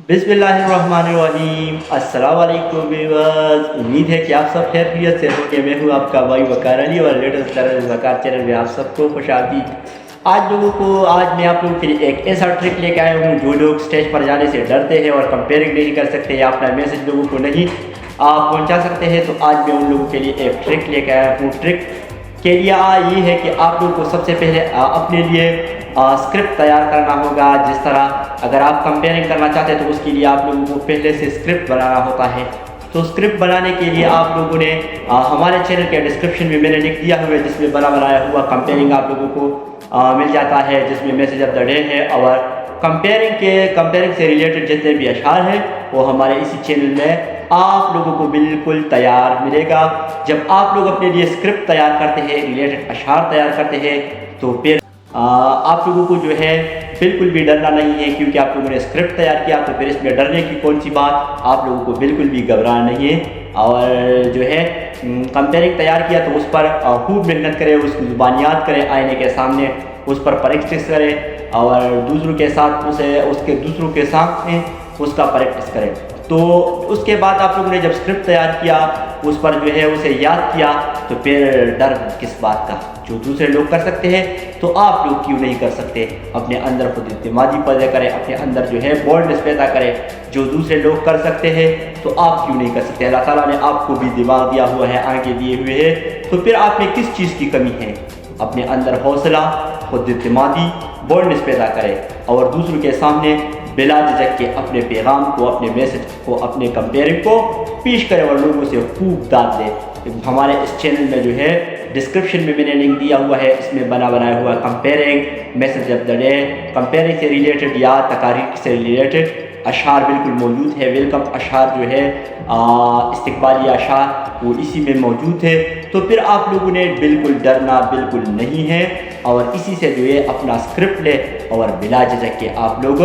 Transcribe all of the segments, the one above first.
बिस्मिल्लाहिर्रहमानिर्रहीम। अस्सलाम वालेकुम व्यूअर्स। उम्मीद है कि आप सब खैरियत से होंगे। मैं हूँ आपका भाई वकार अली और लेटेस्ट तरह वकार चैनल में आप सबको खुशामदीद। आज मैं आप लोगों के लिए एक ऐसा ट्रिक लेके आया हूँ जो लोग स्टेज पर जाने से डरते हैं और कंपेयरिंग नहीं कर सकते या अपना मैसेज लोगों को नहीं आप पहुँचा सकते हैं। तो आज मैं उन लोगों के लिए एक ट्रिक लेके आया हूँ। ट्रिक के लिए ये है कि आप लोगों को सबसे पहले अपने लिए स्क्रिप्ट तैयार करना होगा। जिस तरह अगर आप कंपेयरिंग करना चाहते हैं तो उसके लिए आप लोगों को पहले से स्क्रिप्ट बनाना होता है। तो स्क्रिप्ट बनाने के लिए आप लोगों ने हमारे चैनल के डिस्क्रिप्शन में मैंने लिख दिया हुआ है, जिसमें बनाया हुआ कंपेयरिंग आप लोगों को मिल जाता है, जिसमें मैसेज ऑफ द डे है और कंपेयरिंग से रिलेटेड जितने भी अशार हैं वो हमारे इसी चैनल में आप लोगों को बिल्कुल तैयार मिलेगा। जब आप लोग अपने लिए स्क्रिप्ट तैयार करते हैं, रिलेटेड अशार तैयार करते हैं, तो फिर आप लोगों को जो है बिल्कुल भी डरना नहीं है, क्योंकि आप लोगों ने स्क्रिप्ट तैयार किया तो फिर इसमें डरने की कौन सी बात। आप लोगों को बिल्कुल भी घबराना नहीं है और जो है कंपेयरिंग तैयार किया तो उस पर खूब मेहनत करें, उसकी ज़ुबानियात करें, आईने के सामने उस पर प्रैक्टिस करें और दूसरों के साथ दूसरों के सामने उसका प्रैक्टिस करें। तो उसके बाद आप लोगों ने जब स्क्रिप्ट तैयार किया, उस पर जो है उसे याद किया, तो फिर डर किस बात का। जो दूसरे लोग कर सकते हैं तो आप लोग क्यों नहीं कर सकते। अपने अंदर खुद इत्मीनादी पैदा करें, अपने अंदर जो है बोल्डनेस पैदा करें। जो दूसरे लोग कर सकते हैं तो आप क्यों नहीं कर सकते। अल्लाह ताला ने आपको भी दिमाग दिया हुआ है, आंखें दिए हुए हैं, तो फिर आप में किस चीज़ की कमी है। अपने अंदर हौसला, खुद इत्मीनादी, बोल्डनेस पैदा करें और दूसरों के सामने बिला झिझक के अपने पैगाम को, अपने मैसेज को, अपने कंपेयरिंग को पेश करें और लोगों से खूब दाद दें। हमारे इस चैनल में जो है डिस्क्रिप्शन में मैंने लिंक दिया हुआ है, इसमें बनाया हुआ comparing, message of the day, comparing से रिलेटेड या तकारीर से रिलेटेड अशार बिल्कुल मौजूद है। वेलकम अशार जो है इस्तकबाली अशार वो इसी में मौजूद है। तो फिर आप लोगों ने बिल्कुल डरना बिल्कुल नहीं है और इसी से जो है अपना स्क्रिप्ट ले और बिला झिझक के आप लोग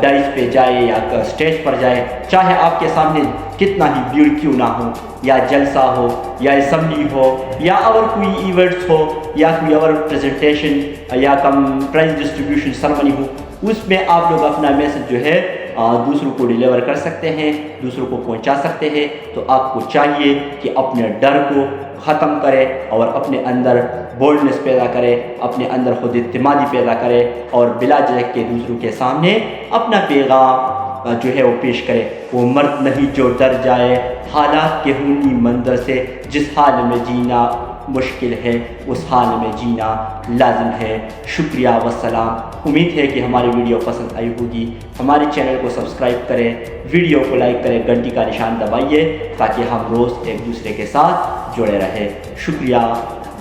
डाइस पे जाए या स्टेज पर जाए, चाहे आपके सामने कितना ही भीड़ क्यों ना हो, या जलसा हो या असम्बली हो या और कोई इवेंट्स हो या कोई और प्रेजेंटेशन या प्राइज डिस्ट्रीब्यूशन सेरेमनी हो, उसमें आप लोग अपना मैसेज जो है दूसरों को डिलीवर कर सकते हैं, दूसरों को पहुंचा सकते हैं। तो आपको चाहिए कि अपने डर को ख़त्म करें और अपने अंदर बोल्डनेस पैदा करें, अपने अंदर खुद इत्मीनादी पैदा करें और बिला झिझक के दूसरों के सामने अपना पैगाम जो है वो पेश करें। वो मर्द नहीं जो डर जाए हालात के खूनी मंजर से, जिस हाल में जीना मुश्किल है उस हाल में जीना लाजिम है। शुक्रिया वस्सलाम। उम्मीद है कि हमारी वीडियो पसंद आई होगी। हमारे चैनल को सब्सक्राइब करें, वीडियो को लाइक करें, घंटी का निशान दबाइए ताकि हम रोज़ एक दूसरे के साथ जुड़े रहें। शुक्रिया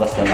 वस्सलाम।